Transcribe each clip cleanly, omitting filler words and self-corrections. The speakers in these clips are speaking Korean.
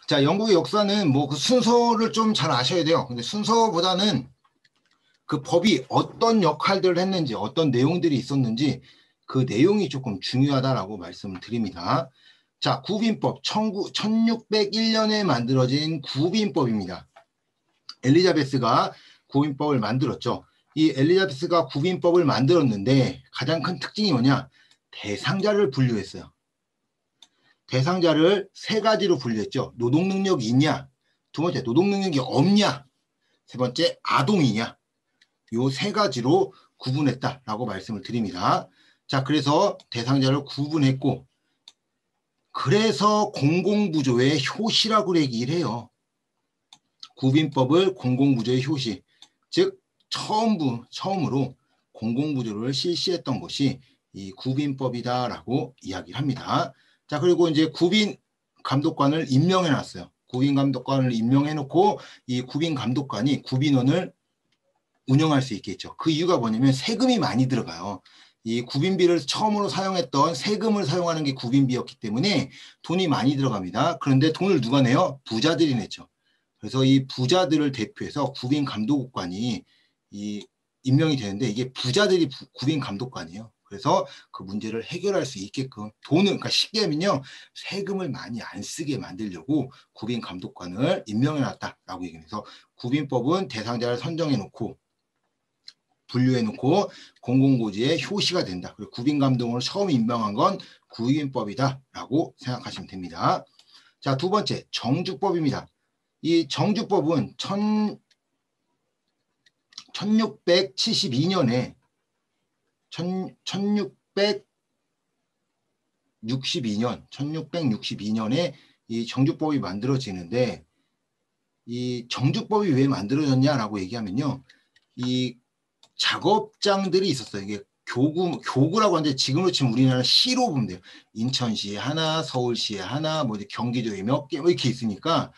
자, 영국의 역사는 뭐 그 순서를 좀 잘 아셔야 돼요. 근데 순서보다는 그 법이 어떤 역할들을 했는지, 어떤 내용들이 있었는지 그 내용이 조금 중요하다라고 말씀을 드립니다. 자, 구빈법 1601년에 만들어진 구빈법입니다. 엘리자베스가 구빈법을 만들었죠. 이 엘리자베스가 구빈법을 만들었는데 가장 큰 특징이 뭐냐? 대상자를 분류했어요. 대상자를 세 가지로 분류했죠. 노동능력이 있냐? 두 번째, 노동능력이 없냐? 세 번째, 아동이냐? 요 세 가지로 구분했다라고 말씀을 드립니다. 자, 그래서 대상자를 구분했고, 그래서 공공부조의 효시라고 얘기를 해요. 구빈법을 공공부조의 효시, 즉 처음으로 공공부조를 실시했던 것이 이 구빈법이다라고 이야기를 합니다. 자, 그리고 이제 구빈 감독관을 임명해 놨어요. 구빈 감독관을 임명해 놓고 이 구빈 감독관이 구빈원을 운영할 수 있겠죠. 그 이유가 뭐냐면 세금이 많이 들어가요. 이 구빈비를 처음으로 사용했던 세금을 사용하는 게 구빈비였기 때문에 돈이 많이 들어갑니다. 그런데 돈을 누가 내요? 부자들이 냈죠. 그래서 이 부자들을 대표해서 구빈 감독관이 임명이 되는데 이게 부자들이 구빈 감독관이에요. 그래서 그 문제를 해결할 수 있게끔 그러니까 쉽게 하면요, 세금을 많이 안 쓰게 만들려고 구빈 감독관을 임명해 놨다라고 얘기해서 구빈법은 대상자를 선정해 놓고 분류해 놓고 공공고지의 효시가 된다. 그리고 구빈 감독을 처음 임명한 건 구빈법이다라고 생각하시면 됩니다. 자, 두 번째 정주법입니다. 이 정주법은 1662년에 1662년에 이 정주법이 만들어지는데 이 정주법이 왜 만들어졌냐라고 얘기하면요, 이 작업장들이 있었어요. 이게 교구라고 하는데 지금으로 치면 우리나라 시로 보면 돼요. 인천시에 하나, 서울시에 하나, 뭐 경기도에 몇 개, 뭐 이렇게 있으니까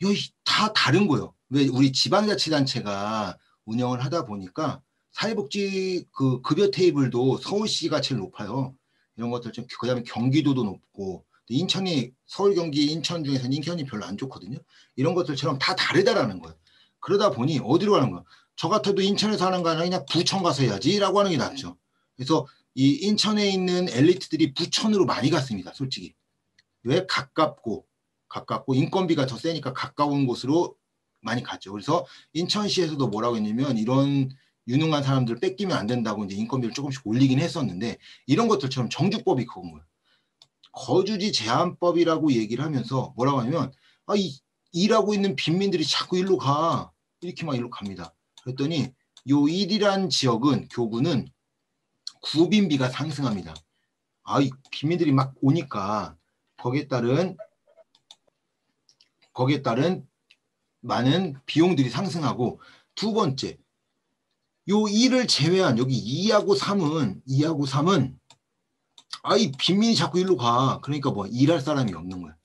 여기 다 다른 거예요. 왜 우리 지방자치단체가 운영을 하다 보니까 사회복지 그 급여 테이블도 서울시가 제일 높아요. 이런 것들 좀 그다음에 경기도도 높고 인천이 서울, 경기, 인천 중에서는 인천이 별로 안 좋거든요. 이런 것들처럼 다 다르다라는 거예요. 그러다 보니 어디로 가는 거야? 저 같아도 인천에서 하는 거 아니라 그냥 부천 가서 해야지라고 하는 게 낫죠. 그래서 이 인천에 있는 엘리트들이 부천으로 많이 갔습니다. 솔직히. 왜? 가깝고 인건비가 더 세니까 가까운 곳으로 많이 갔죠. 그래서 인천시에서도 뭐라고 했냐면 이런 유능한 사람들 뺏기면 안 된다고 이제 인건비를 조금씩 올리긴 했었는데 이런 것들처럼 정주법이 그건 거예요. 거주지 제한법이라고 얘기를 하면서 뭐라고 하냐면 일하고 있는 빈민들이 자꾸 일로 가. 이렇게 막 일로 갑니다. 그랬더니 요 일이란 지역은 교구는 구빈비가 상승합니다. 이 빈민들이 막 오니까 거기에 따른 많은 비용들이 상승하고, 두 번째, 요 2를 제외한 여기 2하고 3은 이 빈민이 자꾸 일로 가. 그러니까 뭐 일할 사람이 없는 거야.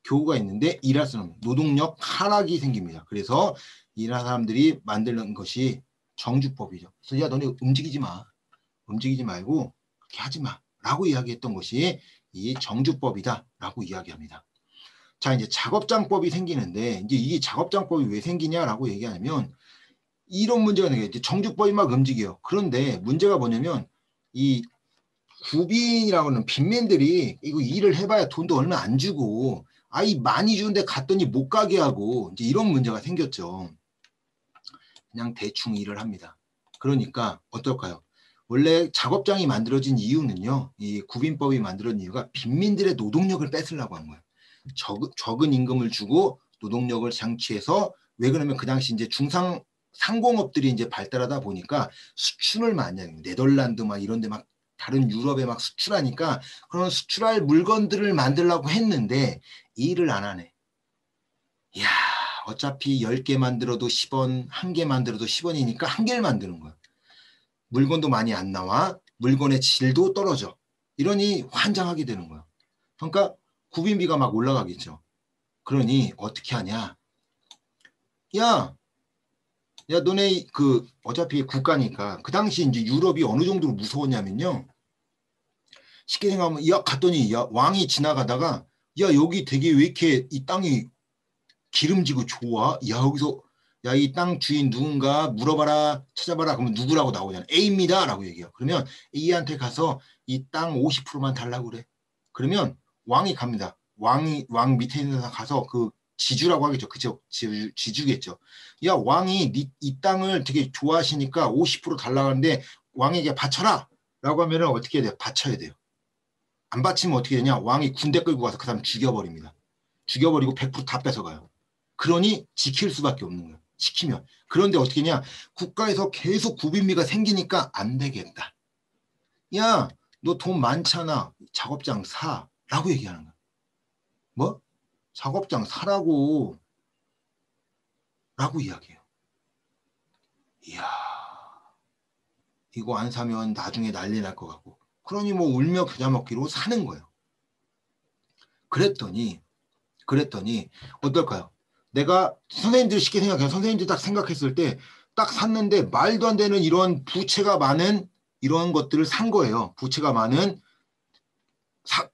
교구가 있는데 일할 사람, 노동력 하락이 생깁니다. 그래서 일하는 사람들이 만드는 것이 정주법이죠. 그래서 야, 너네 움직이지 말고 그렇게 하지 마라고 이야기했던 것이 이 정주법이다라고 이야기합니다. 자, 이제 작업장법이 생기는데 이제 이 작업장법이 왜 생기냐라고 얘기하면 이런 문제가 생겨요. 이제 정주법이 막 움직여요. 그런데 문제가 뭐냐면 이 구빈이라고 하는 빈민들이 이거 일을 해봐야 돈도 얼마 안 주고 많이 주는데 갔더니 못 가게 하고 이제 이런 문제가 생겼죠. 그냥 대충 일을 합니다. 그러니까 어떨까요? 원래 작업장이 만들어진 이유는요, 이 구빈법이 만들어진 이유가 빈민들의 노동력을 뺏으려고 한 거예요. 적은 임금을 주고 노동력을 장치해서, 왜 그러면 그 당시 이제 상공업들이 이제 발달하다 보니까 수출을 많이 해요. 네덜란드 막 이런 데 막 다른 유럽에 막 수출하니까 그런 수출할 물건들을 만들려고 했는데 일을 안 하네. 이야, 어차피 10개 만들어도 10원, 1개 만들어도 10원이니까 1개를 만드는 거야. 물건도 많이 안 나와. 물건의 질도 떨어져. 이러니 환장하게 되는 거야. 그러니까 구빈비가 막 올라가겠죠. 그러니 어떻게 하냐? 야, 너네 어차피 국가니까 그 당시 이제 유럽이 어느 정도로 무서웠냐면요. 쉽게 생각하면 갔더니 왕이 지나가다가 여기 되게 왜 이렇게 이 땅이 기름지고 좋아. 야 여기서 야 이 땅 주인 누군가 물어봐라 찾아봐라 그러면 누구라고 나오잖아. A입니다 라고 얘기해요. 그러면 A한테 가서 이 땅 50%만 달라고 그래. 그러면 왕이 갑니다. 왕 밑에 있는 사람 가서 그 지주라고 하겠죠. 그죠? 지주겠죠. 야 왕이 이 땅을 되게 좋아하시니까 50% 달라고 하는데 왕에게 바쳐라 라고 하면 어떻게 해야 돼요? 바쳐야 돼요. 안 바치면 어떻게 되냐? 왕이 군대 끌고 가서 그 사람 죽여버립니다. 죽여버리고 100%다 뺏어가요. 그러니 지킬 수밖에 없는 거예요. 시키면. 그런데 어떻게 하냐? 국가에서 계속 구빈비가 생기니까 안 되겠다. 야, 너 돈 많잖아. 작업장 사. 라고 얘기하는 거야. 뭐? 작업장 사라고. 라고 이야기해요. 이야, 이거 안 사면 나중에 난리 날 것 같고. 그러니 뭐 울며 겨자 먹기로 사는 거예요. 그랬더니 어떨까요? 내가 선생님들 쉽게 생각해요. 선생님들 딱 생각했을 때 딱 샀는데 말도 안 되는 이런 부채가 많은 이런 것들을 산 거예요. 부채가 많은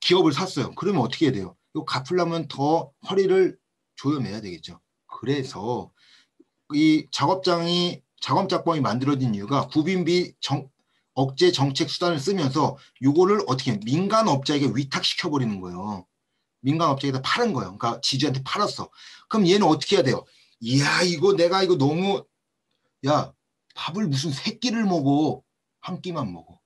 기업을 샀어요. 그러면 어떻게 해야 돼요? 이거 갚으려면 더 허리를 조여매야 되겠죠. 그래서 이 작업작법이 만들어진 이유가 구빈비 억제 정책 수단을 쓰면서 요거를 어떻게 민간업자에게 위탁시켜버리는 거예요. 민간업자에다 팔은 거예요. 그러니까 지주한테 팔았어. 그럼 얘는 어떻게 해야 돼요? 이야 이거 내가 이거 너무 야 밥을 무슨 세 끼를 먹어. 한 끼만 먹어.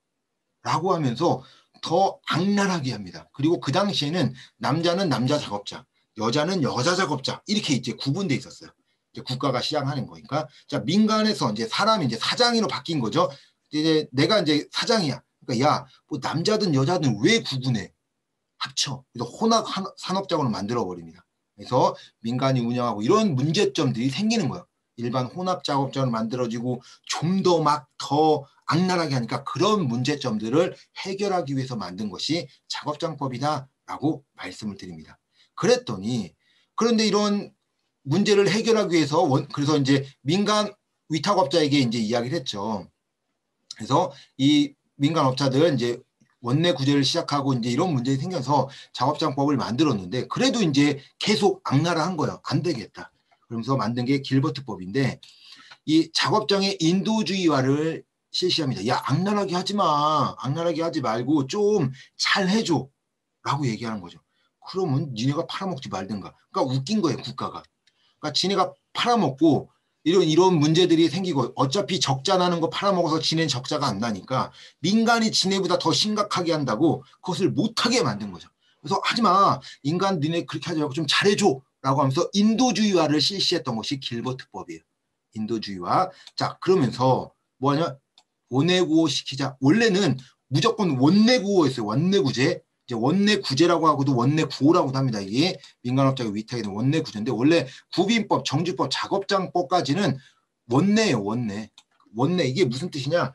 라고 하면서 더 악랄하게 합니다. 그리고 그 당시에는 남자는 남자 작업자, 여자는 여자 작업자 이렇게 이제 구분돼 있었어요. 이제 국가가 시작하는 거니까. 자 민간에서 이제 사람이 이제 사장으로 바뀐 거죠. 이제 내가 이제 사장이야. 그러니까 야 뭐 남자든 여자든 왜 구분해? 합쳐. 그래서 혼합 산업자원을 만들어 버립니다. 그래서 민간이 운영하고 이런 문제점들이 생기는 거예요. 일반 혼합 작업자원을 만들어지고 좀 더 막 더 악랄하게 하니까 그런 문제점들을 해결하기 위해서 만든 것이 작업장법이다라고 말씀을 드립니다. 그런데 이런 문제를 해결하기 위해서 그래서 이제 민간 위탁업자에게 이제 이야기를 했죠. 그래서 이 민간업자들 이제 원내 구제를 시작하고 이제 이런 문제가 생겨서 작업장법을 만들었는데 그래도 이제 계속 악랄한 거예요. 안 되겠다. 그러면서 만든 게 길버트법인데 이 작업장의 인도주의화를 실시합니다. 야 악랄하게 하지 마. 악랄하게 하지 말고 좀 잘 해줘. 라고 얘기하는 거죠. 그러면 니네가 팔아먹지 말든가. 그러니까 웃긴 거예요. 국가가. 그러니까 지네가 팔아먹고 이런 문제들이 생기고 어차피 적자 나는 거 팔아먹어서 지네는 적자가 안 나니까 민간이 지네보다 더 심각하게 한다고 그것을 못하게 만든 거죠. 그래서 하지마. 인간 니네 그렇게 하지 말고 좀 잘해줘. 라고 하면서 인도주의화를 실시했던 것이 길버트법이에요. 인도주의화. 자 그러면서 뭐하냐. 원내구호 시키자. 원래는 무조건 원내구호였어요. 원내구제. 이제 원내구제라고 하고도 원내구호라고도 합니다. 이게 민간업자가 위탁이 된 원내구제인데 원래 구빈법, 정주법, 작업장법까지는 원내예요. 원내. 이게 무슨 뜻이냐.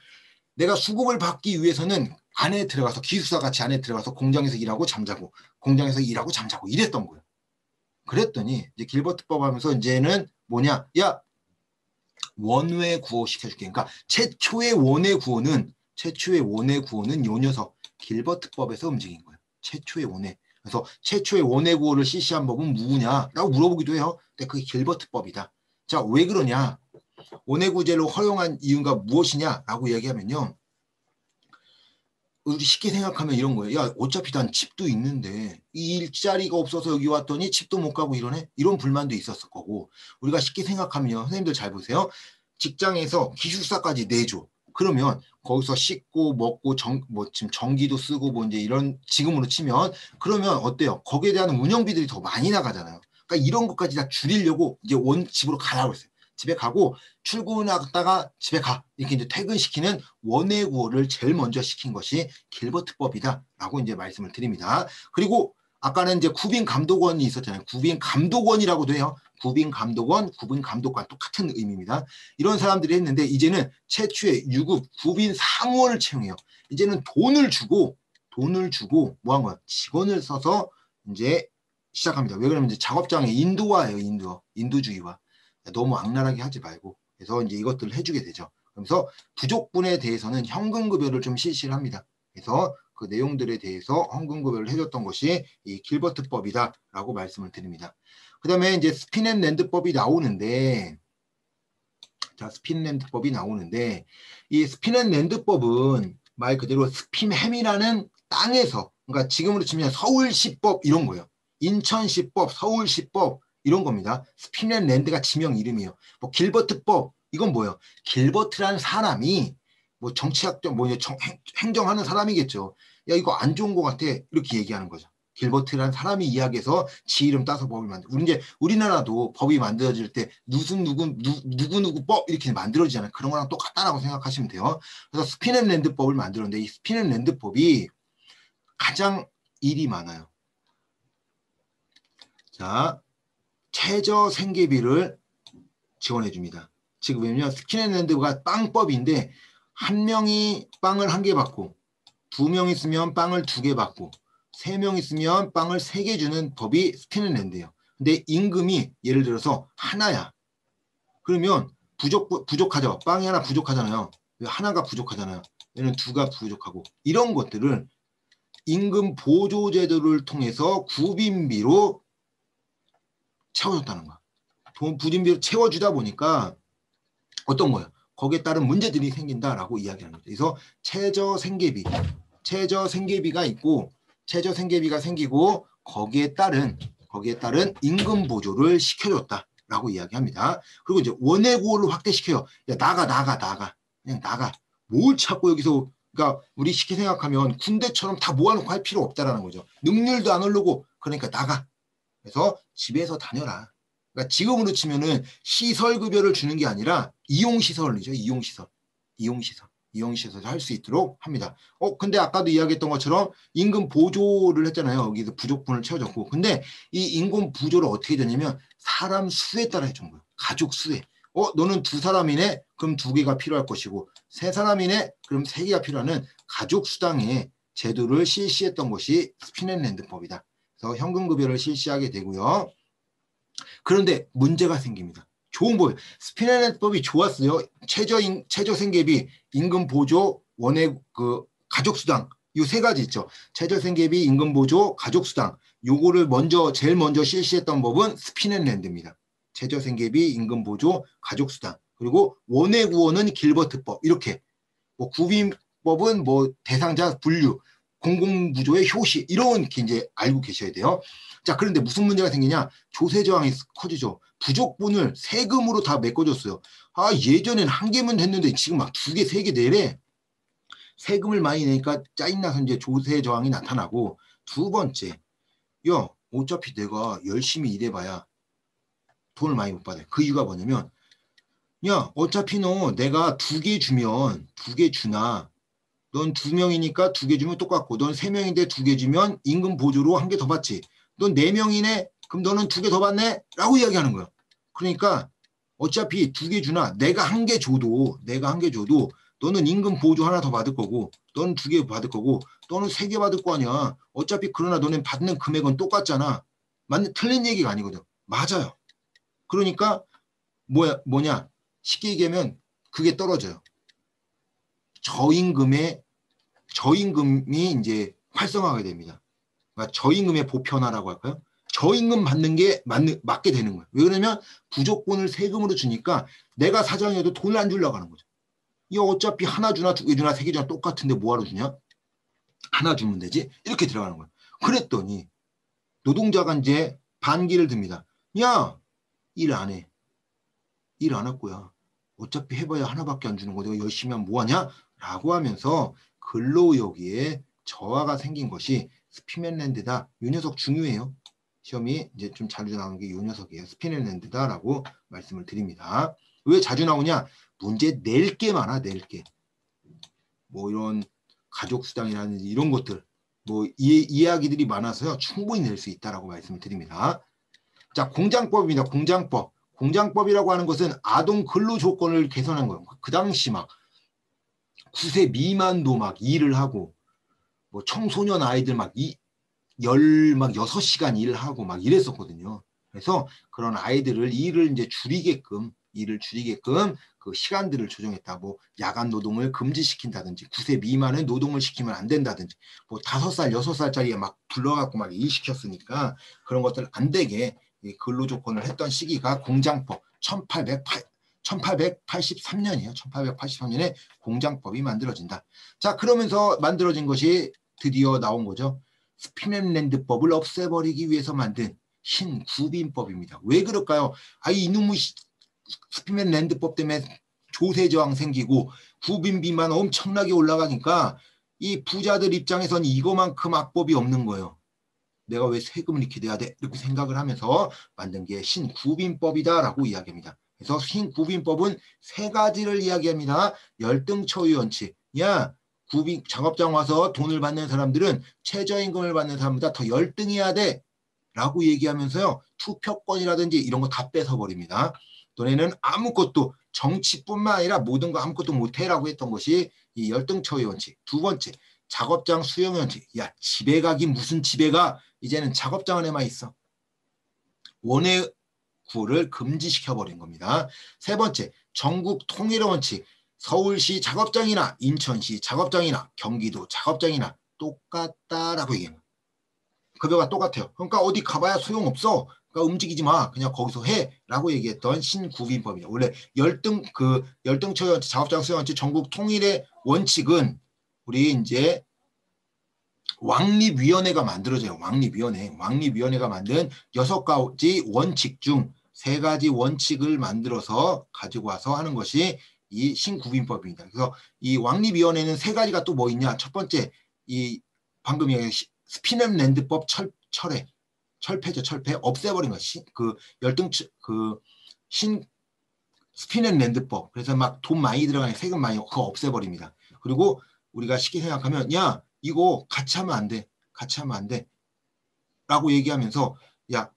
내가 수급을 받기 위해서는 안에 들어가서 기숙사 같이 안에 들어가서 공장에서 일하고 잠자고 공장에서 일하고 잠자고 이랬던 거예요. 그랬더니 이제 길버트법 하면서 이제는 뭐냐. 야 원외 구호 시켜줄게. 그러니까 최초의 원외 구호는 요 녀석 길버트법에서 움직인 거예요. 최초의 원외. 그래서 최초의 원외 구호를 실시한 법은 누구냐라고 물어보기도 해요. 근데 그게 길버트법이다. 자, 왜 그러냐? 원외 구제로 허용한 이유가 무엇이냐라고 얘기하면요. 우리 쉽게 생각하면 이런 거예요. 야, 어차피 난 집도 있는데 이 일자리가 없어서 여기 왔더니 집도 못 가고 이러네? 이런 불만도 있었을 거고 우리가 쉽게 생각하면요. 선생님들 잘 보세요. 직장에서 기숙사까지 내줘. 그러면 거기서 씻고 먹고 지금 전기도 쓰고 뭐 이제 이런 지금으로 치면 그러면 어때요? 거기에 대한 운영비들이 더 많이 나가잖아요. 그러니까 이런 것까지 다 줄이려고 이제 집으로 가라고 했어요. 집에 가고 출근하다가 집에 가 이렇게 이제 퇴근시키는 원외 구호를 제일 먼저 시킨 것이 길버트법이다라고 이제 말씀을 드립니다. 그리고 아까는 이제 구빈 감독원이 있었잖아요. 구빈 감독원이라고도 해요. 구빈 감독원, 구빈 감독관 똑같은 의미입니다. 이런 사람들이 했는데 이제는 최초의 유급 구빈 사무원을 채용해요. 이제는 돈을 주고 뭐 한 거야? 직원을 써서 이제 시작합니다. 왜 그러면 이제 작업장의 인도화예요. 인도주의화. 너무 악랄하게 하지 말고 그래서 이제 이것들을 해주게 되죠. 그래서 부족분에 대해서는 현금급여를 좀 실시를 합니다. 그래서 그 내용들에 대해서 헌금급여를 해줬던 것이 이 길버트법이다라고 말씀을 드립니다. 그 다음에 이제 스피넨랜드법이 나오는데, 자, 스피넨랜드법이 나오는데, 이 스피넨랜드법은 말 그대로 스피햄이라는 땅에서, 그러니까 지금으로 치면 서울시법 이런 거예요. 인천시법, 서울시법 이런 겁니다. 스피넨랜드가 지명 이름이에요. 뭐 길버트법 이건 뭐예요? 길버트라는 사람이 뭐 정치학적 뭐 행정하는 사람이겠죠. 야 이거 안 좋은 것 같아 이렇게 얘기하는 거죠. 길버트라는 사람이 이야기해서 지 이름 따서 법을 만들. 우리나라도 법이 만들어질 때 누구 법 이렇게 만들어지잖아요. 그런 거랑 똑같다라고 생각하시면 돼요. 그래서 스피넨랜드법을 만들었는데 이 스피넨랜드법이 가장 일이 많아요. 자, 최저 생계비를 지원해 줍니다. 지금 왜냐면 스피넨랜드가 빵법인데 한 명이 빵을 1개 받고 2명 있으면 빵을 2개 받고 3명 있으면 빵을 3개 주는 법이 스피넨랜드예요. 근데 임금이 예를 들어서 하나야. 그러면 부족하죠. 빵이 하나 부족하잖아요. 하나가 부족하잖아요. 얘는 2가 부족하고 이런 것들을 임금 보조 제도를 통해서 구빈비로 채워줬다는 거야. 부진비로 채워주다 보니까 어떤 거예요? 거기에 따른 문제들이 생긴다라고 이야기하는 거죠. 그래서 최저 생계비가 있고 최저 생계비가 생기고 거기에 따른 임금 보조를 시켜줬다라고 이야기합니다. 그리고 이제 원외 구호를 확대시켜요. 야, 나가 그냥 나가. 뭘 자꾸 여기서 그러니까 우리 쉽게 생각하면 군대처럼 다 모아놓고 할 필요 없다라는 거죠. 능률도 안 오르고 그러니까 나가. 그래서 집에서 다녀라. 그러니까 지금으로 치면은 시설급여를 주는 게 아니라 이용시설이죠. 이용시설 할 수 있도록 합니다. 근데 아까도 이야기했던 것처럼 임금 보조를 했잖아요. 여기서 부족분을 채워줬고. 근데 이 임금 보조를 어떻게 되냐면 사람 수에 따라 해준 거예요. 가족 수에. 너는 2사람이네? 그럼 2개가 필요할 것이고 3사람이네? 그럼 3개가 필요하는 가족 수당의 제도를 실시했던 것이 스피넨랜드법이다. 그래서 현금급여를 실시하게 되고요. 그런데 문제가 생깁니다. 좋은 거예요. 스피넨랜드법이 좋았어요. 최저 생계비, 임금 보조, 원액 가족 수당 이 3가지 있죠. 최저 생계비, 임금 보조, 가족 수당. 요거를 제일 먼저 실시했던 법은 스피넨랜드입니다. 최저 생계비, 임금 보조, 가족 수당. 그리고 원액 구호는 길버트법. 이렇게 뭐 구빈법은 뭐 대상자 분류, 공공부조의 효시 이런 게 이제 알고 계셔야 돼요. 자, 그런데 무슨 문제가 생기냐? 조세 저항이 커지죠. 부족분을 세금으로 다 메꿔줬어요. 예전엔 1개면 됐는데 지금 막 2개, 3개 내래. 세금을 많이 내니까 짜증나서 이제 조세 저항이 나타나고, 2번째, 야, 어차피 내가 열심히 일해봐야 돈을 많이 못 받아요. 그 이유가 뭐냐면, 야, 어차피 내가 2개 주면 2개 주나, 넌 2명이니까 2개 주면 똑같고, 넌 3명인데 2개 주면 임금 보조로 1개 더 받지. 넌 4명이네? 그럼 너는 2개 더 받네? 라고 이야기하는 거야. 그러니까 어차피 2개 주나 내가 1개 줘도 너는 임금 보조 하나 더 받을 거고 너는 2개 받을 거고 너는 3개 받을 거 아니야. 어차피 그러나 너는 받는 금액은 똑같잖아. 틀린 얘기가 아니거든. 맞아요. 그러니까 뭐냐 쉽게 얘기하면 그게 떨어져요. 저임금이 이제 활성화가 됩니다. 그러니까 저임금의 보편화라고 할까요? 저임금 받는 게 맞게 되는 거예요. 왜 그러냐면 부족분을 세금으로 주니까 내가 사장이어도 돈을 안 주려고 하는 거죠. 이 어차피 하나 주나 2개 주나 3개 주나 똑같은데 뭐하러 주냐? 하나 주면 되지? 이렇게 들어가는 거예요. 그랬더니 노동자가 이제 반기를 듭니다. 야, 일 안 해. 일 안 할 거야. 어차피 해봐야 하나밖에 안 주는 거 내가 열심히 하면 뭐하냐? 라고 하면서 근로의욕에 저하가 생긴 것이 스피넨랜드다. 이 녀석 중요해요. 시험이 이제 좀 자주 나오는 게 이 녀석이에요. 스피넨랜드다라고 말씀을 드립니다. 왜 자주 나오냐? 문제 낼 게 많아, 낼 게. 뭐 이런 가족수당이라든지 이런 것들, 뭐 이야기들이 많아서요. 충분히 낼 수 있다라고 말씀을 드립니다. 자, 공장법입니다. 공장법. 공장법이라고 하는 것은 아동 근로 조건을 개선한 거예요. 그 당시 막 9세 미만도 막 일을 하고 뭐 청소년 아이들 막 6시간 일을 하고 막 이랬었거든요. 그래서 그런 아이들을 일을 이제 줄이게끔 일을 줄이게끔 그 시간들을 조정했다. 뭐 야간 노동을 금지시킨다든지 9세 미만은 노동을 시키면 안 된다든지 뭐 5살, 6살짜리에 막 불러갖고 막 일시켰으니까 그런 것들 안 되게 근로 조건을 했던 시기가 공장법 1883년이에요. 1883년에 공장법이 만들어진다. 자, 그러면서 만들어진 것이 드디어 나온 거죠. 스피넷랜드법을 없애버리기 위해서 만든 신구빈법입니다. 왜 그럴까요? 이놈의 스피넷랜드법 때문에 조세저항 생기고 구빈비만 엄청나게 올라가니까 이 부자들 입장에선 이거만큼 악법이 없는 거예요. 내가 왜 세금을 이렇게 내야 돼? 이렇게 생각을 하면서 만든 게 신구빈법이다라고 이야기합니다. 그래서 신구빈법은 세 가지를 이야기합니다. 열등처우 원칙. 야, 구빈 작업장 와서 돈을 받는 사람들은 최저임금을 받는 사람보다 더 열등해야 돼. 라고 얘기하면서요. 투표권이라든지 이런 거 다 뺏어버립니다. 너네는 아무것도 정치뿐만 아니라 모든 거 아무것도 못해라고 했던 것이 이 열등처우 원칙. 두 번째, 작업장 수용 원칙. 야, 집에 가긴 무슨 집에 가. 이제는 작업장 안에만 있어. 원외 구호를 금지시켜버린 겁니다. 세 번째, 전국 통일의 원칙. 서울시 작업장이나 인천시 작업장이나 경기도 작업장이나 똑같다라고 얘기합니다. 급여가 똑같아요. 그러니까 어디 가봐야 소용없어. 그러니까 움직이지 마. 그냥 거기서 해라고 얘기했던 신구빈법입니다. 원래 열등처우 원칙, 작업장 수용 원칙, 전국 통일의 원칙은 우리 이제 왕립위원회가 만들어져요. 왕립위원회가 만든 6가지 원칙 중 3가지 원칙을 만들어서 가지고 와서 하는 것이 이 신구빈법입니다. 그래서 이 왕립위원회는 3가지가 또 뭐 있냐? 첫 번째, 이 방금 얘기한 스피넷랜드법 철폐죠. 없애버린 거. 스피넷랜드법. 그래서 막 돈 많이 들어가는 세금 많이 그거 없애버립니다. 그리고 우리가 쉽게 생각하면 야, 이거 같이 하면 안 돼. 라고 얘기하면서 야,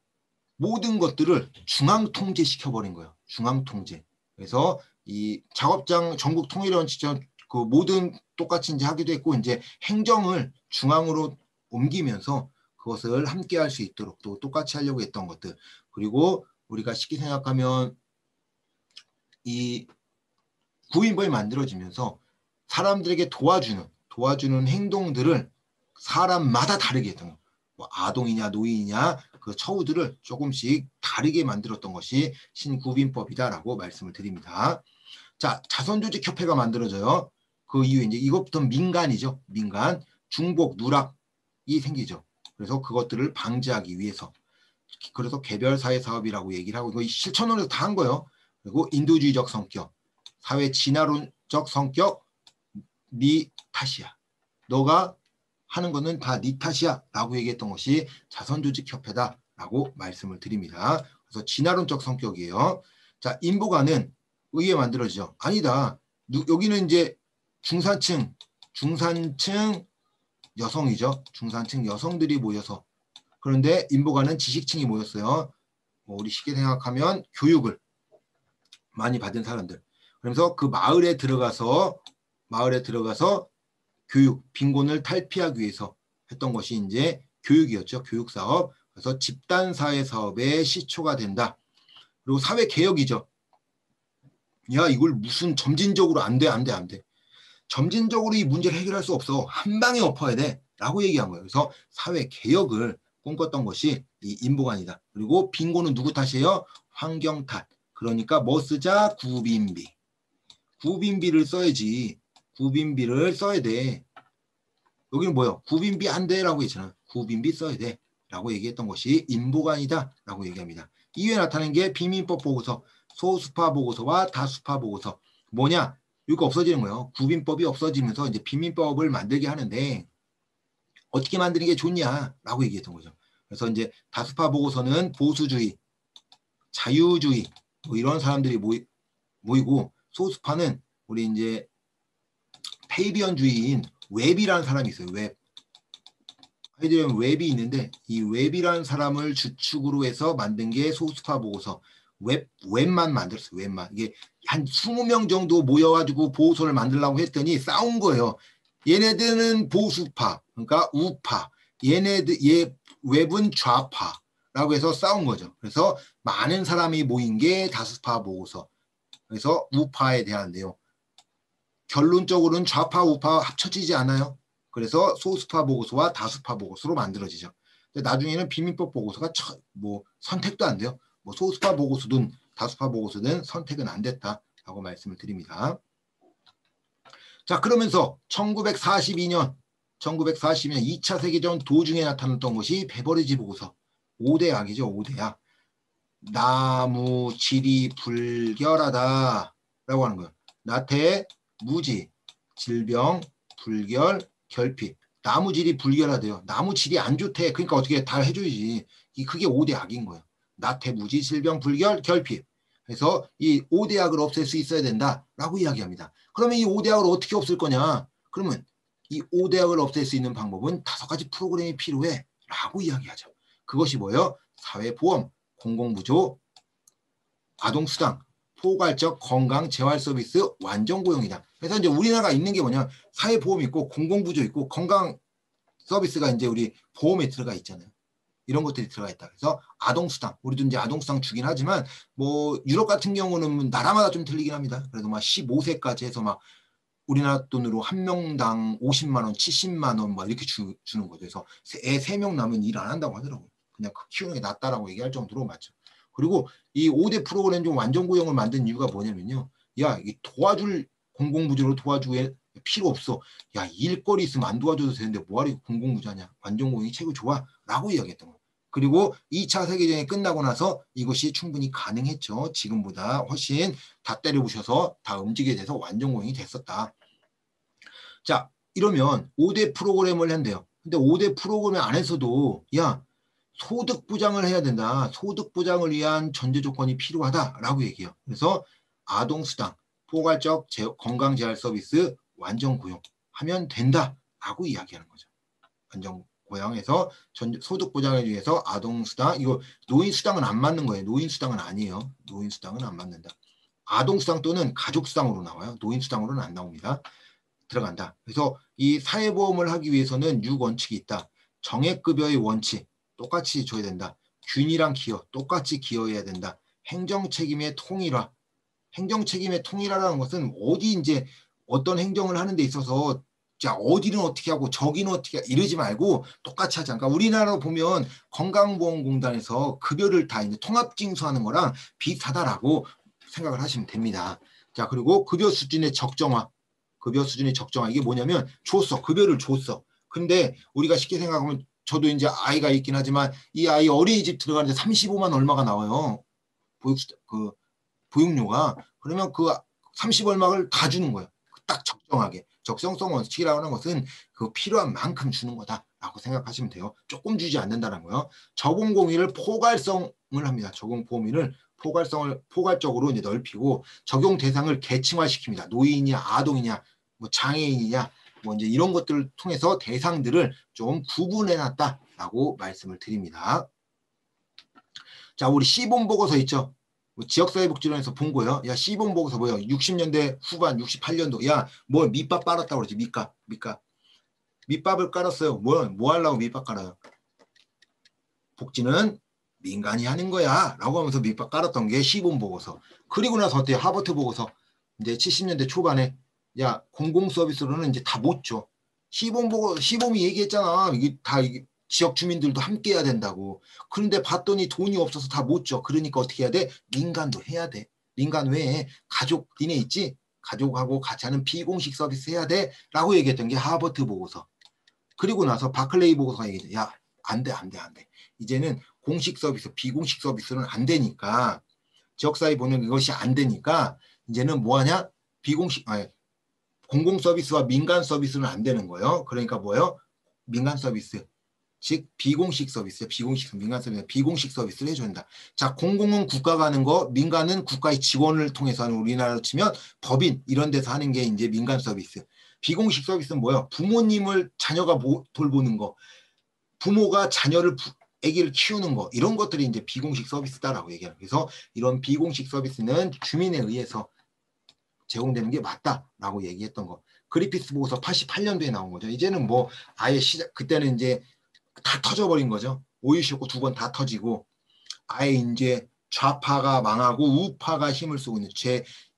모든 것들을 중앙 통제시켜버린 거예요. 중앙 통제. 그래서 이 작업장 전국 통일의 원칙처럼 그 모든 똑같이 이제 하기도 했고 이제 행정을 중앙으로 옮기면서 그것을 함께 할 수 있도록 또 똑같이 하려고 했던 것들. 그리고 우리가 쉽게 생각하면 이 구인법이 만들어지면서 사람들에게 도와주는 행동들을 사람마다 다르게 했던 거예요. 뭐 아동이냐 노인이냐 그 처우들을 조금씩 다르게 만들었던 것이 신구빈법이다라고 말씀을 드립니다. 자, 자선조직협회가 만들어져요. 그 이후에 이제 이것부터 민간이죠. 민간, 중복, 누락이 생기죠. 그래서 그것들을 방지하기 위해서. 그래서 개별사회사업이라고 얘기를 하고 이거 실천으로 다 한 거예요. 그리고 인도주의적 성격, 사회 진화론적 성격, 네 탓이야. 너가 하는 거는 다 네 탓이야 라고 얘기했던 것이 자선조직협회다 라고 말씀을 드립니다. 그래서 진화론적 성격이에요. 자, 인보관은 의회 만들어지죠. 아니다. 여기는 이제 중산층 여성이죠. 중산층 여성들이 모여서. 그런데 인보관은 지식층이 모였어요. 우리 쉽게 생각하면 교육을 많이 받은 사람들. 그러면서 그 마을에 들어가서 교육, 빈곤을 탈피하기 위해서 했던 것이 이제 교육이었죠. 교육사업. 그래서 집단사회 사업의 시초가 된다. 그리고 사회개혁이죠. 야, 이걸 무슨 점진적으로 안 돼. 점진적으로 이 문제를 해결할 수 없어. 한 방에 엎어야 돼. 라고 얘기한 거예요. 그래서 사회개혁을 꿈꿨던 것이 이 인보관이다. 그리고 빈곤은 누구 탓이에요? 환경 탓. 그러니까 뭐 쓰자? 구빈비. 구빈비를 써야지. 구빈비를 써야 돼. 여기는 뭐예요? 구빈비 안 돼라고 했잖아. 구빈비 써야 돼. 라고 얘기했던 것이 인보관이다. 라고 얘기합니다. 이후에 나타난 게 비민법 보고서, 소수파 보고서와 다수파 보고서. 뭐냐? 이거 없어지는 거예요. 구빈법이 없어지면서 이제 비민법을 만들게 하는데 어떻게 만드는 게 좋냐라고 얘기했던 거죠. 그래서 이제 다수파 보고서는 보수주의, 자유주의 뭐 이런 사람들이 모이고 소수파는 우리 이제 페이비언주의인 웹이라는 사람이 있어요. 아이들은 웹이 있는데 이 웹이라는 사람을 주축으로 해서 만든 게 소수파 보고서. 웹만 만들었어요. 웹만. 이게 한 20명 정도 모여가지고 보고서를 만들려고 했더니 싸운 거예요. 얘네들은 보수파, 그러니까 우파. 얘 웹은 좌파라고 해서 싸운 거죠. 그래서 많은 사람이 모인 게 다수파 보고서. 그래서 우파에 대한 내용. 결론적으로는 좌파, 우파 합쳐지지 않아요. 그래서 소수파 보고서와 다수파 보고서로 만들어지죠. 근데 나중에는 비민법 보고서가 뭐 선택도 안 돼요. 뭐 소수파 보고서든 다수파 보고서든 선택은 안 됐다라고 말씀을 드립니다. 자, 그러면서 1942년 2차 세계대전 도중에 나타났던 것이 베버리지 보고서. 5대약이죠. 5대약. 나무 질이 불결하다 라고 하는 거예요. 나태, 무지, 질병, 불결, 결핍. 나무 질이 불결하대요. 나무 질이 안 좋대. 그러니까 어떻게 다 해줘야지. 그게 5대약인 거예요. 나태, 무지, 질병, 불결, 결핍. 그래서 이 5대약을 없앨 수 있어야 된다라고 이야기합니다. 그러면 이 5대약을 어떻게 없앨 거냐? 그러면 이 5대약을 없앨 수 있는 방법은 5가지 프로그램이 필요해 라고 이야기하죠. 그것이 뭐예요? 사회보험, 공공부조, 아동수당, 포괄적 건강 재활 서비스 완전 고용이다. 그래서 이제 우리나라가 있는 게 뭐냐? 사회보험 있고 공공부조 있고 건강 서비스가 이제 우리 보험에 들어가 있잖아요. 이런 것들이 들어가 있다. 그래서 아동수당, 우리도 이제 아동수당 주긴 하지만 뭐 유럽 같은 경우는 나라마다 좀 틀리긴 합니다. 그래도 막 15세까지 해서 막 우리나라 돈으로 한 명당 50만 원, 70만 원 막 이렇게 주는 거죠. 그래서 애 3명 나면 일 안 한다고 하더라고요. 그냥 키우는 게 낫다라고 얘기할 정도로 맞죠. 그리고 이 5대 프로그램 중 완전 고용을 만든 이유가 뭐냐면요. 야, 이게 도와줄 공공부조로 도와줄 필요 없어. 야, 일거리 있으면 안 도와줘도 되는데 뭐하러 공공부조하냐. 완전 고용이 최고 좋아. 라고 이야기했던 거예요. 그리고 2차 세계대전이 끝나고 나서 이것이 충분히 가능했죠. 지금보다 훨씬 다 때려부셔서 다 움직이게 돼서 완전 고용이 됐었다. 자, 이러면 5대 프로그램을 한대요. 근데 5대 프로그램 안에서도 야, 소득 보장을 해야 된다. 소득 보장을 위한 전제 조건이 필요하다라고 얘기해요. 그래서 아동수당, 포괄적 건강재활 서비스, 완전 고용하면 된다라고 이야기하는 거죠. 완전 고용해서 소득 보장을 위해서 아동수당, 이거 노인수당은 안 맞는 거예요. 노인수당은 아니에요. 노인수당은 안 맞는다. 아동수당 또는 가족수당으로 나와요. 노인수당으로는 안 나옵니다. 들어간다. 그래서 이 사회보험을 하기 위해서는 6원칙이 있다. 정액급여의 원칙 똑같이 줘야 된다. 균이랑 기여 똑같이 기여해야 된다. 행정책임의 통일화. 행정책임의 통일화라는 것은 어디 이제 어떤 행정을 하는 데 있어서 자 어디는 어떻게 하고 저기는 어떻게 이러지 말고 똑같이 하자. 그러니까 우리나라 보면 건강보험공단에서 급여를 다 이제 통합징수하는 거랑 비슷하다라고 생각을 하시면 됩니다. 자, 그리고 급여 수준의 적정화. 급여 수준이 적정화. 이게 뭐냐면 줬어. 급여를 줬어. 근데 우리가 쉽게 생각하면 저도 이제 아이가 있긴 하지만 이 아이 어린이집 들어가는데 35만 얼마가 나와요. 보육료가. 그러면 그 30 얼마를 다 주는 거예요. 딱 적정하게. 적정성 원칙이라고 하는 것은 그 필요한 만큼 주는 거다라고 생각하시면 돼요. 조금 주지 않는다는 거예요. 적응 공의를 포괄성을 합니다. 적응 범위를 포괄적으로 이제 넓히고 적용 대상을 계층화시킵니다. 노인이냐 아동이냐 뭐 장애인이냐 뭐 이제 이런 것들을 통해서 대상들을 좀 구분해놨다라고 말씀을 드립니다. 자, 우리 시범 보고서 있죠. 뭐 지역사회복지론에서 본 거예요. 야, 시범 보고서 뭐야? 60년대 후반, 68년도. 야, 뭐 밑밥 깔았다고 그러지? 밑밥. 밑밥을 깔았어요. 뭐 하려고 밑밥 깔아요? 복지는 민간이 하는 거야. 라고 하면서 밑밥 깔았던 게 시범 보고서. 그리고 나서 어때요? 하버트 보고서. 이제 70년대 초반에 야, 공공 서비스로는 이제 다 못 줘. 시범이 얘기했잖아. 이게 다 지역 주민들도 함께 해야 된다고. 그런데 봤더니 돈이 없어서 다 못 줘. 그러니까 어떻게 해야 돼? 민간도 해야 돼. 민간 외에 가족, 니네 있지? 가족하고 같이 하는 비공식 서비스 해야 돼. 라고 얘기했던 게 하버트 보고서. 그리고 나서 바클레이 보고서가 얘기해. 야, 안 돼. 이제는 공식 서비스, 비공식 서비스는 안 되니까 지역사회 보는 이것이 안 되니까 이제는 뭐 하냐? 공공 서비스와 민간 서비스는 안 되는 거예요. 그러니까 뭐예요? 민간 서비스. 즉 비공식 서비스, 민간 서비스, 비공식 서비스를 해준다. 자, 공공은 국가가 하는 거, 민간은 국가의 지원을 통해서 하는 우리나라로 치면 법인 이런 데서 하는 게 이제 민간 서비스. 비공식 서비스는 뭐예요? 부모님을 자녀가 돌보는 거, 부모가 아기를 키우는 거 이런 것들이 이제 비공식 서비스다라고 얘기해요. 그래서 이런 비공식 서비스는 주민에 의해서 제공되는 게 맞다라고 얘기했던 거. 그리피스 보고서 88년도에 나온 거죠. 이제는 뭐 아예 그때는 이제 다 터져버린 거죠. 오일 쇼크 2번 다 터지고 아예 이제 좌파가 망하고 우파가 힘을 쓰고 있는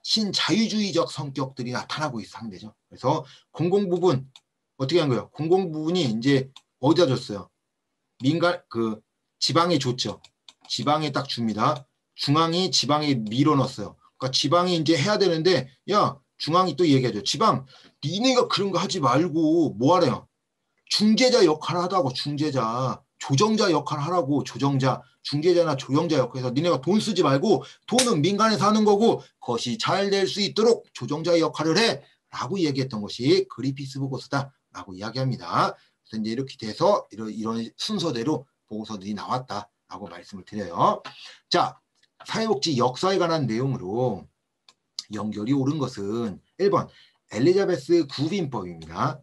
신자유주의적 성격들이 나타나고 있어 상대죠. 그래서 공공부분 어떻게 한 거예요? 공공부분이 이제 어디다 줬어요? 민간 그 지방에 줬죠. 지방에 딱 줍니다. 중앙이 지방에 밀어넣었어요. 그러니까 지방이 이제 해야 되는데 야 중앙이 또 얘기하죠. 지방 니네가 그런 거 하지 말고 뭐 하래요? 중재자 역할을 하다고 중재자 조정자 역할을 하라고 조정자 중재자나 조정자 역할에서 니네가 돈 쓰지 말고 돈은 민간에서 하는 거고 그것이 잘 될 수 있도록 조정자의 역할을 해 라고 얘기했던 것이 그리피스 보고서다 라고 이야기합니다. 그래서 이제 이렇게 돼서 이런 순서대로 보고서들이 나왔다라고 말씀을 드려요. 자, 사회복지 역사에 관한 내용으로 연결이 옳은 것은 1번 엘리자베스 구빈법입니다.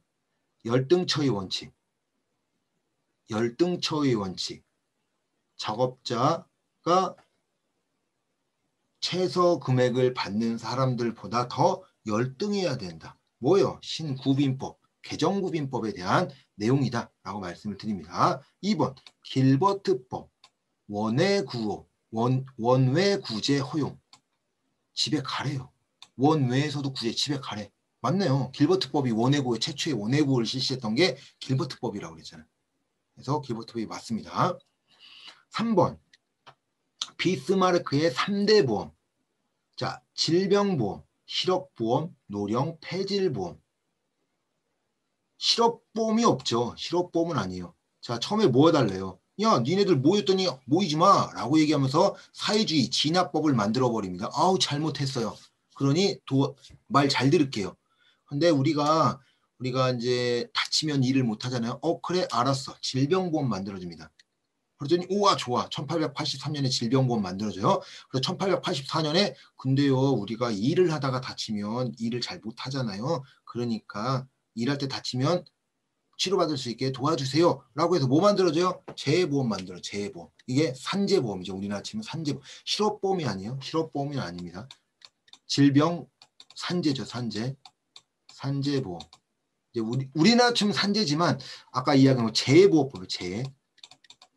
열등처의 원칙. 열등처의 원칙. 작업자가 최저 금액을 받는 사람들보다 더 열등해야 된다. 뭐요? 신구빈법, 개정구빈법에 대한 내용이다 라고 말씀을 드립니다. 2번 길버트법, 원외구호, 원외구제 허용. 집에 가래요. 원외에서도 구제 집에 가래. 맞네요. 길버트법이 원외구호 최초의 원외구호를 실시했던 게 길버트법이라고 그랬잖아요. 그래서 길버트법이 맞습니다. 3번 비스마르크의 3대 보험. 자, 질병보험, 실업보험, 노령, 폐질보험. 실업보험이 없죠. 실업보험은 아니에요. 자, 처음에 뭐 해달래요? 야, 니네들 모였더니 모이지 마 라고 얘기하면서 사회주의 진압법을 만들어버립니다. 아우 잘못했어요. 그러니 말 잘 들을게요. 근데 우리가 이제 다치면 일을 못 하잖아요. 그래 알았어. 질병보험 만들어줍니다. 그러더니 우와 좋아. 1883년에 질병보험 만들어져요. 그래서 1884년에 근데요 우리가 일을 하다가 다치면 일을 잘 못하잖아요. 그러니까 일할 때 다치면 치료받을 수 있게 도와주세요. 라고 해서 뭐 만들어져요? 재해보험 만들어요. 재해보험. 이게 산재보험이죠. 우리나라 치면 산재보험. 실업보험이 아니에요. 실업보험이 아닙니다. 질병 산재죠. 산재. 산재보험. 이제 우리나라 치면 산재지만 아까 이야기한 거 재해보험법이에요.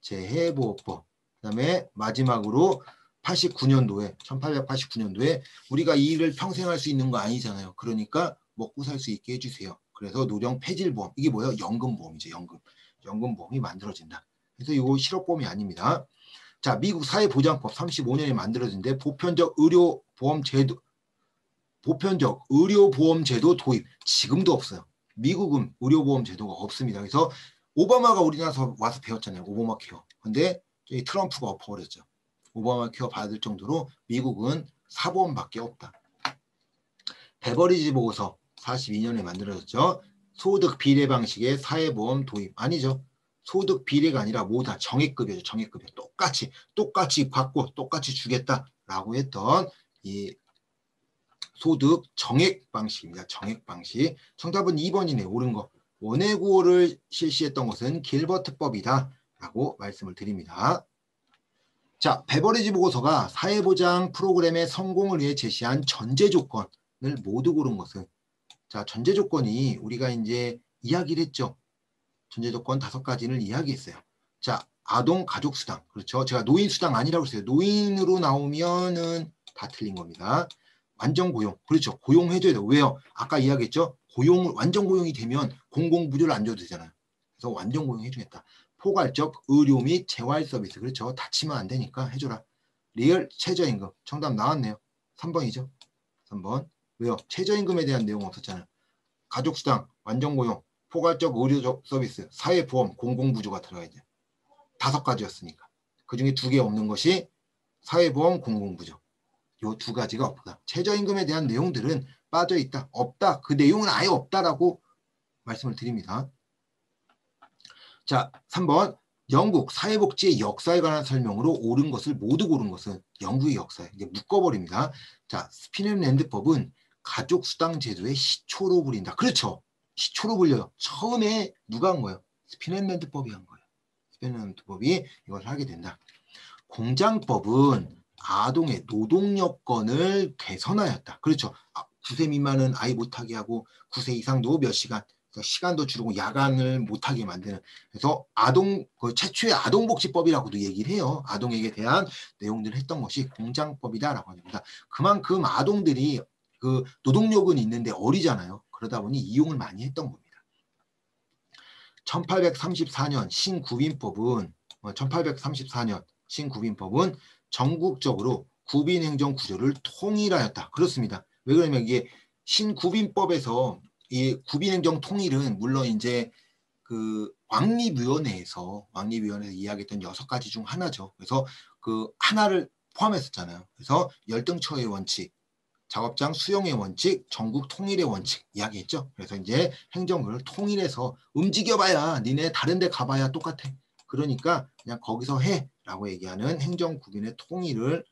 재해보호법. 그다음에 마지막으로 1889년도에 우리가 이 일을 평생 할 수 있는 거 아니잖아요. 그러니까 먹고 살 수 있게 해주세요. 그래서 노령 폐질보험. 이게 뭐예요? 연금보험이죠. 연금보험이 만들어진다. 그래서 이거 실업보험이 아닙니다. 자, 미국 사회보장법 35년에 만들어진데 보편적 의료보험 제도 도입. 지금도 없어요. 미국은 의료보험 제도가 없습니다. 그래서 오바마가 우리나라 와서 배웠잖아요. 오바마 케어. 근데 트럼프가 엎어버렸죠. 오바마 케어 받을 정도로 미국은 사보험밖에 없다. 베버리지 보고서 42년에 만들어졌죠. 소득 비례 방식의 사회보험 도입. 아니죠. 소득 비례가 아니라 모두 정액급여죠. 정액급여. 똑같이 받고 똑같이 주겠다라고 했던 이 소득 정액 방식입니다. 정액 방식. 정답은 2번이네. 옳은 거. 원외구호를 실시했던 것은 길버트법이다 라고 말씀을 드립니다. 자, 베버리지 보고서가 사회보장 프로그램의 성공을 위해 제시한 전제 조건을 모두 고른 것은 자, 전제 조건이 우리가 이제 이야기를 했죠. 전제 조건 5가지를 이야기했어요. 자, 아동 가족 수당. 그렇죠. 제가 노인 수당 아니라고 했어요. 노인으로 나오면은 다 틀린 겁니다. 완전 고용. 그렇죠. 고용해줘야 돼요. 왜요? 아까 이야기했죠. 완전 고용이 되면 공공부조를 안 줘도 되잖아요. 그래서 완전 고용 해주겠다. 포괄적 의료 및 재활 서비스. 그렇죠. 다치면 안 되니까 해줘라. 리얼 최저임금. 정답 나왔네요. 3번이죠. 3번. 왜요? 최저임금에 대한 내용 없었잖아요. 가족수당, 완전 고용, 포괄적 의료 서비스, 사회보험, 공공부조가 들어가야 돼요. 5가지였으니까. 그중에 2개 없는 것이 사회보험, 공공부조. 요 2가지가 없다. 최저임금에 대한 내용들은 빠져있다. 없다. 그 내용은 아예 없다라고 말씀을 드립니다. 자, 3번. 영국 사회복지의 역사에 관한 설명으로 옳은 것을 모두 고른 것은 영국의 역사에 이제 묶어버립니다. 자, 스피넨랜드법은 가족수당 제도의 시초로 불린다. 그렇죠. 시초로 불려요. 처음에 누가 한 거예요? 스피넨랜드법이 한 거예요. 스피넨랜드법이 이걸 하게 된다. 공장법은 아동의 노동 여건을 개선하였다. 그렇죠. 9세 미만은 아이 못하게 하고 9세 이상도 몇 시간 그래서 시간도 줄이고 야간을 못하게 만드는. 그래서 그 최초의 아동복지법이라고도 얘기를 해요. 아동에게 대한 내용들을 했던 것이 공장법이다라고 합니다. 그만큼 아동들이 그 노동력은 있는데 어리잖아요. 그러다 보니 이용을 많이 했던 겁니다. 1834년 신구빈법은 전국적으로 구빈행정 구조를 통일하였다. 그렇습니다. 왜 그러냐면 이게 신구빈법에서 이 구빈행정 통일은 물론 이제 그 왕립위원회에서 이야기했던 6가지 중 하나죠. 그래서 그 하나를 포함했었잖아요. 그래서 열등처의 원칙, 작업장 수용의 원칙, 전국 통일의 원칙 이야기했죠. 그래서 이제 행정부를 통일해서 움직여봐야 니네 다른 데 가봐야 똑같아. 그러니까 그냥 거기서 해라고 얘기하는 행정구빈의 통일을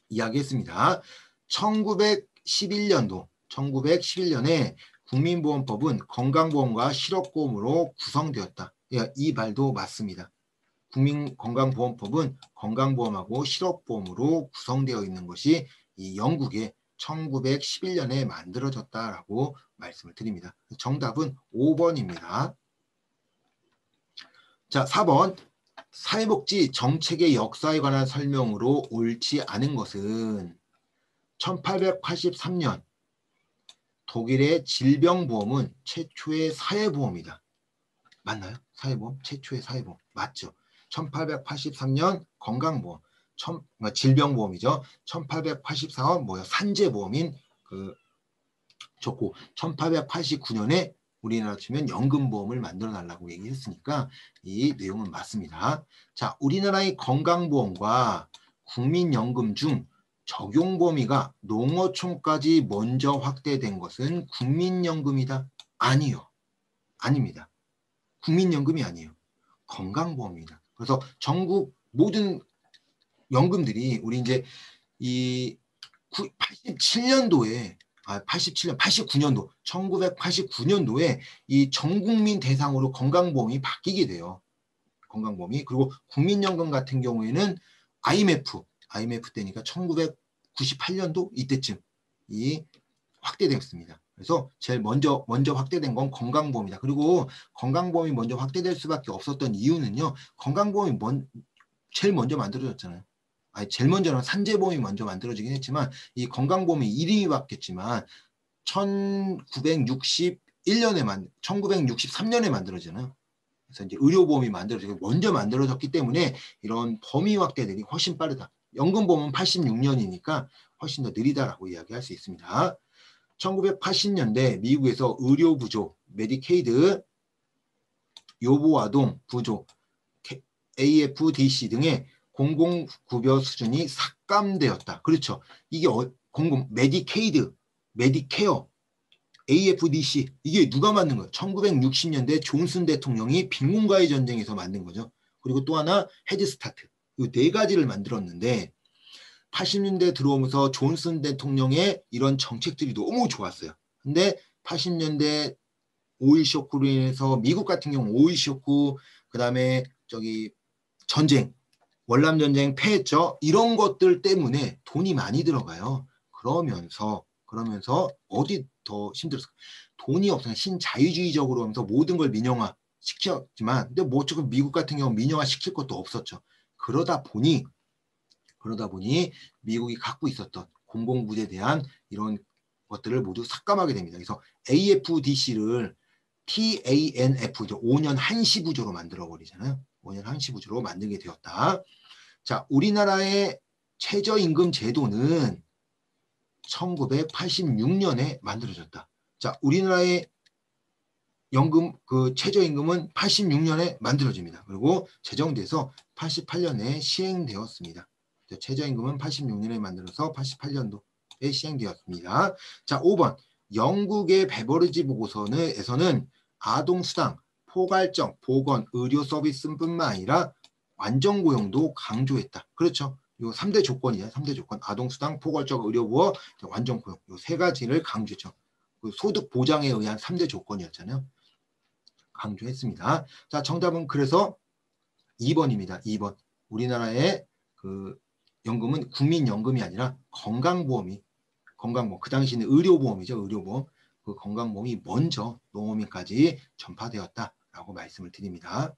이야기했습니다. 1911년에 국민보험법은 건강보험과 실업보험으로 구성되었다. 이 말도 맞습니다. 국민건강보험법은 건강보험하고 실업보험으로 구성되어 있는 것이 이 영국에 1911년에 만들어졌다라고 말씀을 드립니다. 정답은 5번입니다. 자, 4번. 사회복지 정책의 역사에 관한 설명으로 옳지 않은 것은 1883년 독일의 질병보험은 최초의 사회보험이다. 맞나요? 사회보험? 최초의 사회보험. 맞죠. 1883년 건강보험, 질병보험이죠. 1884년 뭐야? 산재보험인 좋고 1889년에 우리나라 치면 연금보험을 만들어 달라고 얘기했으니까 이 내용은 맞습니다. 자, 우리나라의 건강보험과 국민연금 중 적용 범위가 농어촌까지 먼저 확대된 것은 국민연금이다. 아니요. 아닙니다. 국민연금이 아니에요. 건강보험입니다. 그래서 전국 모든 연금들이 우리 이제 이 1989년도에 이 전국민 대상으로 건강보험이 바뀌게 돼요. 건강보험이. 그리고 국민연금 같은 경우에는 IMF 때니까 1998년도 이때쯤 이 확대됐습니다. 그래서 제일 먼저 확대된 건 건강보험이다. 그리고 건강보험이 먼저 확대될 수밖에 없었던 이유는요. 건강보험이 제일 먼저 만들어졌잖아요. 제일 먼저는 산재보험이 먼저 만들어지긴 했지만 이 건강보험이 이름이 바뀌었지만 1963년에 만들어지잖아요. 그래서 이제 의료보험이 먼저 만들어졌기 때문에 이런 범위 확대들이 훨씬 빠르다. 연금보험은 86년이니까 훨씬 더 느리다라고 이야기할 수 있습니다. 1980년대 미국에서 의료부조, 메디케이드, 요보아동 부조, AFDC 등의 공공급여 수준이 삭감되었다. 그렇죠. 이게 메디케이드, 메디케어, AFDC 이게 누가 만든 거예요? 1960년대 존슨 대통령이 빈군과의 전쟁에서 만든 거죠. 그리고 또 하나 헤드스타트. 이 4가지를 만들었는데 80년대 들어오면서 존슨 대통령의 이런 정책들이 너무 좋았어요. 근데 80년대 오일 쇼크로 인해서 미국 같은 경우 오일 쇼크 그다음에 전쟁 월남 전쟁 패했죠. 이런 것들 때문에 돈이 많이 들어가요. 그러면서 어디 더 힘들었을까? 돈이 없으면 신자유주의적으로 하면서 모든 걸 민영화 시켰지만 근데 뭐 조금 미국 같은 경우 민영화 시킬 것도 없었죠. 그러다 보니 미국이 갖고 있었던 공공부에 대한 이런 것들을 모두 삭감하게 됩니다. 그래서 AFDC를 TANF죠. 5년 한시구조로 만들어버리잖아요. 5년 한시구조로 만들게 되었다. 자, 우리나라의 최저임금 제도는 1986년에 만들어졌다. 자, 우리나라의 최저임금은 86년에 만들어집니다. 그리고 제정돼서 88년에 시행되었습니다. 최저임금은 86년에 만들어서 88년도에 시행되었습니다. 자, 5번. 영국의 베버리지 보고서에서는 아동수당, 포괄적, 보건, 의료 서비스뿐만 아니라 완전고용도 강조했다. 그렇죠. 요 3대 조건이에요. 3대 조건. 아동수당, 포괄적, 의료보호, 완전고용. 요 3가지를 강조했죠. 소득 보장에 의한 3대 조건이었잖아요. 강조했습니다. 자, 정답은 그래서 2번입니다. 2번. 우리나라의 연금은 국민연금이 아니라 건강보험. 그 당시에는 의료보험이죠. 의료보험. 그 건강보험이 먼저 농어민까지 전파되었다라고 말씀을 드립니다.